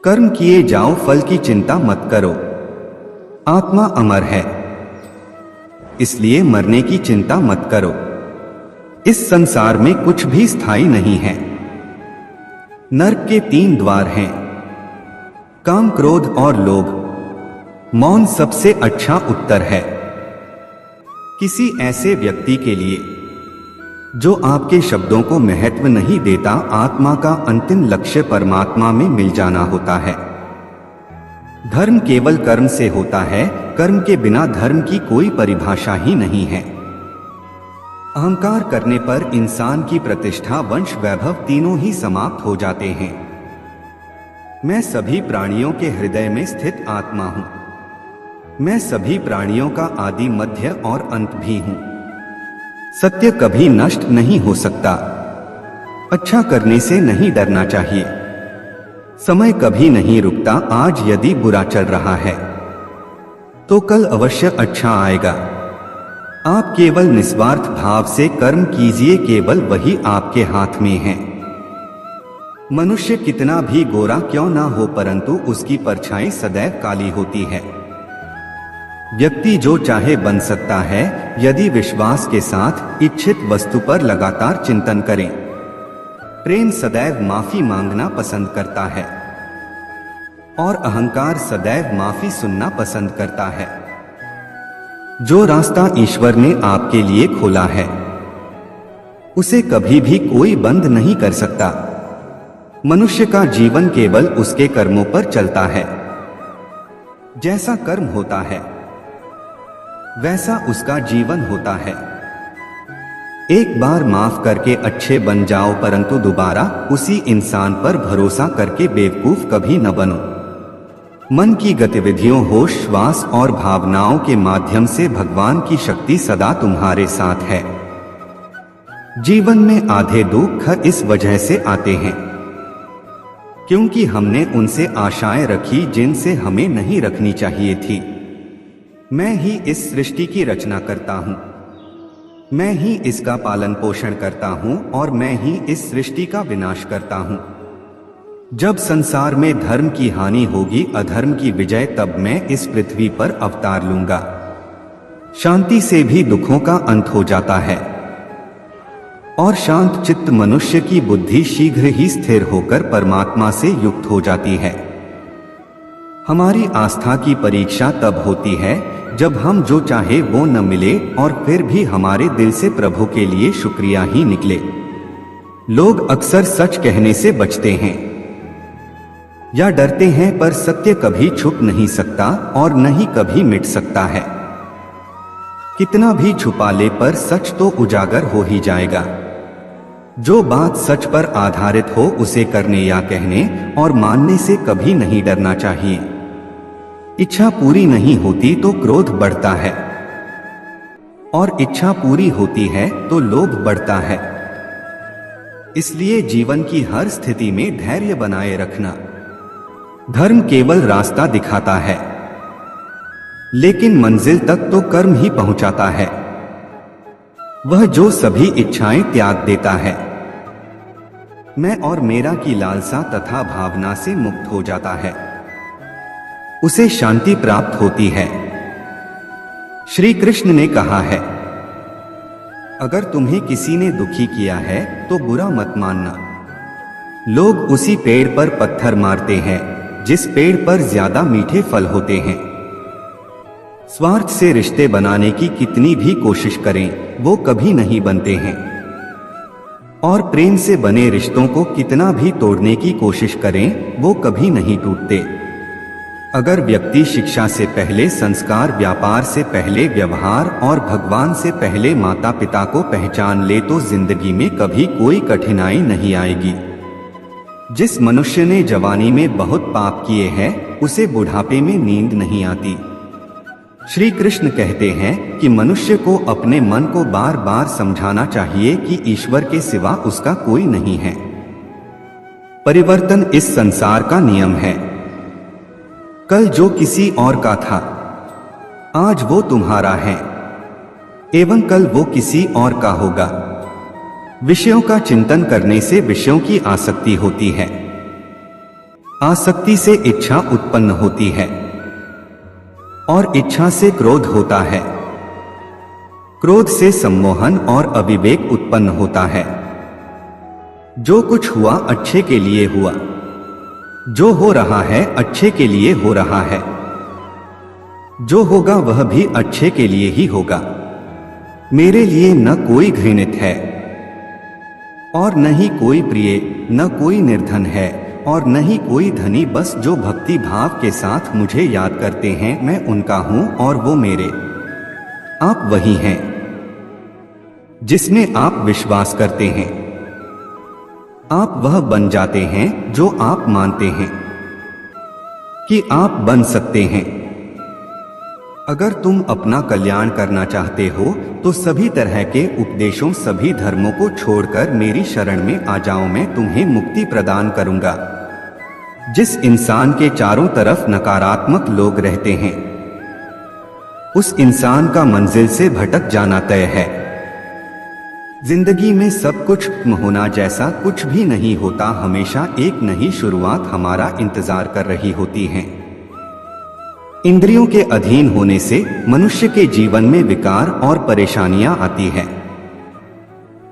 कर्म किए जाओ, फल की चिंता मत करो। आत्मा अमर है, इसलिए मरने की चिंता मत करो। इस संसार में कुछ भी स्थायी नहीं है। नरक के 3 द्वार हैं, काम, क्रोध और लोभ। मौन सबसे अच्छा उत्तर है। किसी ऐसे व्यक्ति के लिए जो आपके शब्दों को महत्व नहीं देता, आत्मा का अंतिम लक्ष्य परमात्मा में मिल जाना होता है। धर्म केवल कर्म से होता है, कर्म के बिना धर्म की कोई परिभाषा ही नहीं है। अहंकार करने पर इंसान की प्रतिष्ठा, वंश, वैभव तीनों ही समाप्त हो जाते हैं। मैं सभी प्राणियों के हृदय में स्थित आत्मा हूं। मैं सभी प्राणियों का आदि, मध्य और अंत भी हूं। सत्य कभी नष्ट नहीं हो सकता। अच्छा करने से नहीं डरना चाहिए। समय कभी नहीं रुकता। आज यदि बुरा चल रहा है तो कल अवश्य अच्छा आएगा। आप केवल निस्वार्थ भाव से कर्म कीजिए, केवल वही आपके हाथ में है। मनुष्य कितना भी गोरा क्यों ना हो, परंतु उसकी परछाई सदैव काली होती है। व्यक्ति जो चाहे बन सकता है, यदि विश्वास के साथ इच्छित वस्तु पर लगातार चिंतन करें। प्रेम सदैव माफी मांगना पसंद करता है और अहंकार सदैव माफी सुनना पसंद करता है। जो रास्ता ईश्वर ने आपके लिए खोला है, उसे कभी भी कोई बंद नहीं कर सकता। मनुष्य का जीवन केवल उसके कर्मों पर चलता है। जैसा कर्म होता है वैसा उसका जीवन होता है। एक बार माफ करके अच्छे बन जाओ, परंतु दोबारा उसी इंसान पर भरोसा करके बेवकूफ कभी न बनो। मन की गतिविधियों, होश, श्वास और भावनाओं के माध्यम से भगवान की शक्ति सदा तुम्हारे साथ है। जीवन में आधे दुख इस वजह से आते हैं क्योंकि हमने उनसे आशाएं रखी जिनसे हमें नहीं रखनी चाहिए थी। मैं ही इस सृष्टि की रचना करता हूं, मैं ही इसका पालन पोषण करता हूं और मैं ही इस सृष्टि का विनाश करता हूं। जब संसार में धर्म की हानि होगी, अधर्म की विजय, तब मैं इस पृथ्वी पर अवतार लूंगा। शांति से भी दुखों का अंत हो जाता है और शांत चित्त मनुष्य की बुद्धि शीघ्र ही स्थिर होकर परमात्मा से युक्त हो जाती है। हमारी आस्था की परीक्षा तब होती है जब हम जो चाहे वो न मिले और फिर भी हमारे दिल से प्रभु के लिए शुक्रिया ही निकले। लोग अक्सर सच कहने से बचते हैं या डरते हैं, पर सत्य कभी छुप नहीं सकता और न ही कभी मिट सकता है। कितना भी छुपा ले पर सच तो उजागर हो ही जाएगा। जो बात सच पर आधारित हो उसे करने या कहने और मानने से कभी नहीं डरना चाहिए। इच्छा पूरी नहीं होती तो क्रोध बढ़ता है और इच्छा पूरी होती है तो लोभ बढ़ता है। इसलिए जीवन की हर स्थिति में धैर्य बनाए रखना। धर्म केवल रास्ता दिखाता है, लेकिन मंजिल तक तो कर्म ही पहुंचाता है। वह जो सभी इच्छाएं त्याग देता है, मैं और मेरा की लालसा तथा भावना से मुक्त हो जाता है, उसे शांति प्राप्त होती है। श्री कृष्ण ने कहा है, अगर तुम्हें किसी ने दुखी किया है तो बुरा मत मानना। लोग उसी पेड़ पर पत्थर मारते हैं जिस पेड़ पर ज्यादा मीठे फल होते हैं। स्वार्थ से रिश्ते बनाने की कितनी भी कोशिश करें, वो कभी नहीं बनते हैं और प्रेम से बने रिश्तों को कितना भी तोड़ने की कोशिश करें, वो कभी नहीं टूटते। अगर व्यक्ति शिक्षा से पहले संस्कार, व्यापार से पहले व्यवहार और भगवान से पहले माता पिता को पहचान ले तो जिंदगी में कभी कोई कठिनाई नहीं आएगी। जिस मनुष्य ने जवानी में बहुत पाप किए हैं, उसे बुढ़ापे में नींद नहीं आती। श्री कृष्ण कहते हैं कि मनुष्य को अपने मन को बार बार समझाना चाहिए कि ईश्वर के सिवा उसका कोई नहीं है। परिवर्तन इस संसार का नियम है। कल जो किसी और का था, आज वो तुम्हारा है एवं कल वो किसी और का होगा। विषयों का चिंतन करने से विषयों की आसक्ति होती है। आसक्ति से इच्छा उत्पन्न होती है और इच्छा से क्रोध होता है। क्रोध से सम्मोहन और अविवेक उत्पन्न होता है। जो कुछ हुआ अच्छे के लिए हुआ, जो हो रहा है अच्छे के लिए हो रहा है, जो होगा वह भी अच्छे के लिए ही होगा। मेरे लिए न कोई घृणित है और न ही कोई प्रिय, न कोई निर्धन है और न ही कोई धनी, बस जो भक्ति भाव के साथ मुझे याद करते हैं मैं उनका हूं और वो मेरे। आप वही हैं जिसमें आप विश्वास करते हैं। आप वह बन जाते हैं जो आप मानते हैं कि आप बन सकते हैं। अगर तुम अपना कल्याण करना चाहते हो तो सभी तरह के उपदेशों, सभी धर्मों को छोड़कर मेरी शरण में आ जाओ, मैं तुम्हें मुक्ति प्रदान करूंगा। जिस इंसान के चारों तरफ नकारात्मक लोग रहते हैं उस इंसान का मंजिल से भटक जाना तय है। जिंदगी में सब कुछ होना जैसा कुछ भी नहीं होता, हमेशा एक नई शुरुआत हमारा इंतजार कर रही होती है। इंद्रियों के अधीन होने से मनुष्य के जीवन में विकार और परेशानियां आती है।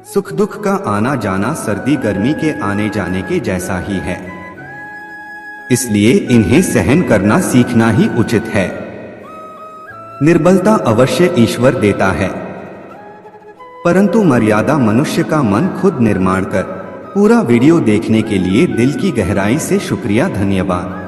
सुख दुख का आना जाना सर्दी गर्मी के आने जाने के जैसा ही है, इसलिए इन्हें सहन करना सीखना ही उचित है। निर्बलता अवश्य ईश्वर देता है, परंतु मर्यादा मनुष्य का मन खुद निर्माण कर। पूरा वीडियो देखने के लिए दिल की गहराई से शुक्रिया, धन्यवाद।